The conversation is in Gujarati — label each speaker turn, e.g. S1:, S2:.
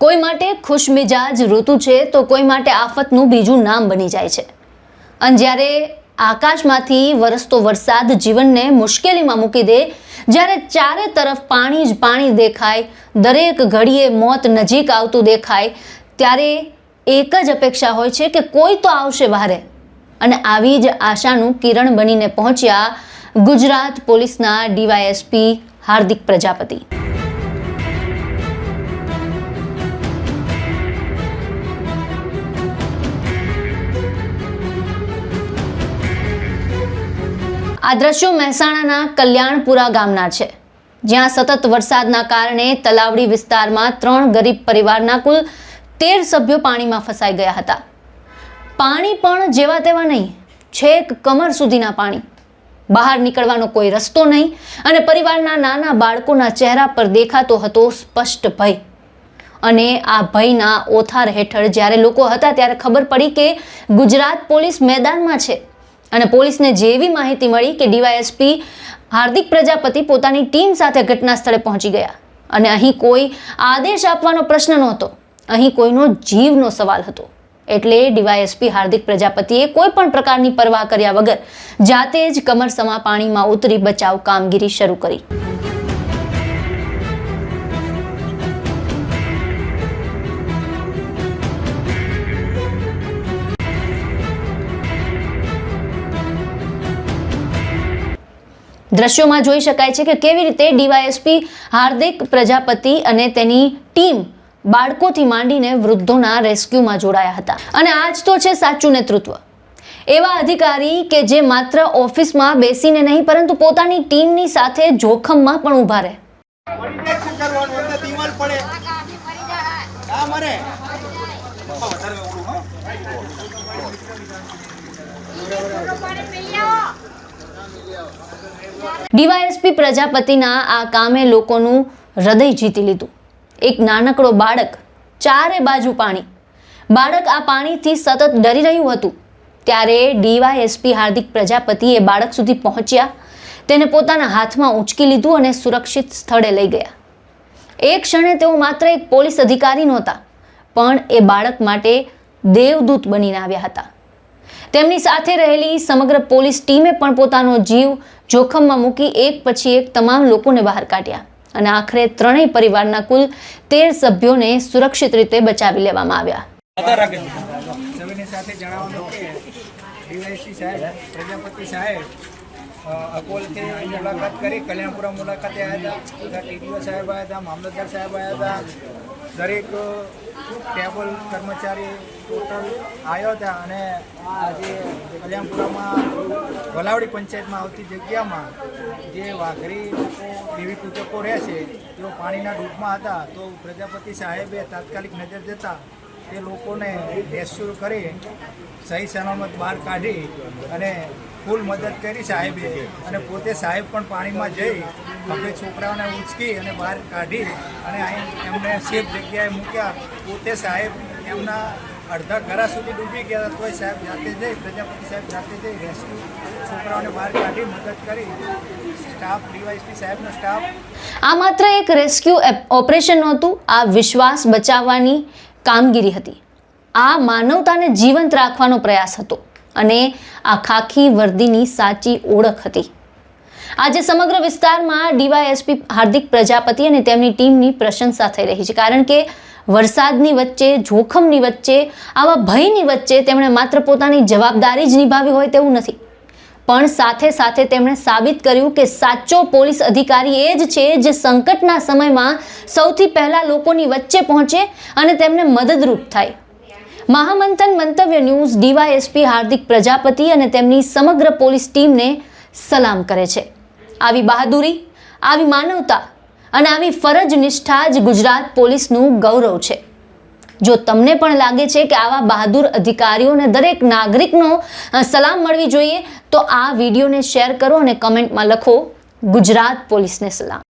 S1: કોઈ માટે ખુશમિજાજ ઋતુ છે તો કોઈ માટે આફતનું બીજું નામ બની જાય છે। અને જ્યારે આકાશમાંથી વરસતો વરસાદ જીવનને મુશ્કેલીમાં મૂકી દે, જ્યારે ચારે તરફ પાણી જ પાણી દેખાય, દરેક ઘડીએ મોત નજીક આવતું દેખાય, ત્યારે એક જ અપેક્ષા હોય છે કે કોઈ તો આવશે બહારે। અને આવી જ આશાનું કિરણ બનીને પહોંચ્યા ગુજરાત પોલીસના ડીવાયએસપી હાર્દિક પ્રજાપતિ। આ દ્રશ્યો મહેસાણાના કલ્યાણપુરા ગામના છે, જ્યાં સતત વરસાદના કારણે તલાવડી વિસ્તારમાં 3 ગરીબ પરિવારના કુલ 13 સભ્યો પાણીમાં ફસાઈ ગયા હતા। પાણી પણ જેવા તેવા નહીં, છેક કમર સુધીના પાણી, બહાર નીકળવાનો કોઈ રસ્તો નહીં અને પરિવારના નાના બાળકોના ચહેરા પર દેખાતો હતો સ્પષ્ટ ભય। અને આ ભયના ઓથાર હેઠળ જ્યારે લોકો હતા ત્યારે ખબર પડી કે ગુજરાત પોલીસ મેદાનમાં છે। અને પોલીસને જેવી માહિતી મળી કે ડીવાયએસપી હાર્દિક પ્રજાપતિ પોતાની ટીમ સાથે ઘટના સ્થળે પહોંચી ગયા। અને અહીં કોઈ આદેશ આપવાનો પ્રશ્ન નહોતો, અહીં કોઈનો જીવનો સવાલ હતો। એટલે ડીવાયએસપી હાર્દિક પ્રજાપતિએ કોઈ પણ પ્રકારની પરવાહ કર્યા વગર જાતે જ કમરસમા પાણીમાં ઉતરી બચાવ કામગીરી શરૂ કરી। દ્રશ્યોમાં જોઈ શકાય છે કે કેવી રીતે ડીવાયએસપી હાર્દિક પ્રજાપતિ અને તેની ટીમ બાળકોથી માંડીને વૃદ્ધોના રેસ્ક્યુમાં જોડાયા હતા। અને આ જ તો છે સાચું નેતૃત્વ। એવા અધિકારી કે જે માત્ર ઓફિસમાં બેસીને નહીં પરંતુ પોતાની ટીમની સાથે જોખમમાં પણ ઊભા રહે। ડીવાયએસપી પ્રજાપતિના આ કામે લોકોનું હૃદય જીતી લીધું। એક નાનકડો બાળક, ચારે બાજુ પાણી, બાળક આ પાણીથી સતત ડરી રહ્યું હતું, ત્યારે ડીવાયએસપી હાર્દિક પ્રજાપતિ એ બાળક સુધી પહોંચ્યા, તેને પોતાના હાથમાં ઉંચકી લીધું અને સુરક્ષિત સ્થળે લઈ ગયા। એક ક્ષણે તેઓ માત્ર એક પોલીસ અધિકારી નહોતા, પણ એ બાળક માટે દેવદૂત બનીને આવ્યા હતા। તેમની સાથે રહેલી સમગ્ર પોલીસ ટીમે પણ પોતાનો જીવ જોખમમાં મૂકી એક પછી એક તમામ લોકોને બહાર કાઢ્યા અને આખરે ત્રણેય પરિવારના કુલ 13 સભ્યોને સુરક્ષિત રીતે બચાવી લેવામાં આવ્યા।
S2: પ્રજાપતિ સાહેબ અકોલથી મુલાકાત કરી, કલ્યાણપુરા મુલાકાતે આવ્યા હતા, ટીડીઓ સાહેબ આવ્યા હતા, મામલતદાર સાહેબ આવ્યા હતા, દરેક ટેબલ કર્મચારી ટોટલ આવ્યા હતા। અને આજે કલ્યાણપુરામાં વલાવડી પંચાયતમાં આવતી જગ્યામાં જે વાઘરી લોકો, દેવી પૂજકો રહે છે, તેઓ પાણીના ડૂબમાં હતા। તો પ્રજાપતિ સાહેબે તાત્કાલિક નજર જતા તે લોકોને રેસ્ક્યુ કરી સહી સલામત બહાર કાઢી અને ફૂલ મદદ કરી સાહેબે। અને પોતે સાહેબ પણ પાણીમાં જઈ ખભે છોકરાઓને ઉંચકી અને બહાર કાઢી અને અહીં એમને સેફ જગ્યાએ મૂક્યા। પોતે સાહેબ એમના અડધા ઘરા સુધી ડૂબી ગયા, તોય સાહેબ જાતે જઈ, પ્રજાપતિ સાહેબ જાતે જઈ રેસ્ક્યુ છોકરાઓને બહાર કાઢી મદદ કરી। સ્ટાફ, ડીવાયએસપી સાહેબનો સ્ટાફ।
S1: આ માત્ર એક રેસ્ક્યુ ઓપરેશન નહોતું, આ વિશ્વાસ બચાવવાની કામગીરી હતી। આ માનવતાને જીવંત રાખવાનો પ્રયાસ હતો અને આ ખાખી વર્દીની સાચી ઓળખ હતી। આજે સમગ્ર વિસ્તારમાં ડીવાયએસપી હાર્દિક પ્રજાપતિ અને તેમની ટીમની પ્રશંસા થઈ રહી છે, કારણ કે વરસાદની વચ્ચે, જોખમની વચ્ચે, આવા ભયની વચ્ચે તેમણે માત્ર પોતાની જવાબદારી જ નિભાવી હોય તેવું નથી, પણ સાથે સાથે તેમણે સાબિત કર્યું કે સાચો પોલીસ અધિકારી એ જ છે જે સંકટના સમયમાં સૌથી પહેલા લોકોની વચ્ચે પહોંચે અને તેમને મદદરૂપ થાય। મહામંથન મંતવ્ય ન્યૂઝ ડીવાયએસપી હાર્દિક પ્રજાપતિ અને તેમની સમગ્ર પોલીસ ટીમને સલામ કરે છે। આવી બહાદુરી, આવી માનવતા અને આવી ફરજ નિષ્ઠા જ ગુજરાત પોલીસનું ગૌરવ છે। જો તમને પણ લાગે છે કે આવા બહાદુર અધિકારીઓને દરેક નાગરિકનો સલામ મળવી જોઈએ, તો આ વિડીયોને શેર કરો અને કમેન્ટમાં લખો ગુજરાત પોલીસને સલામ।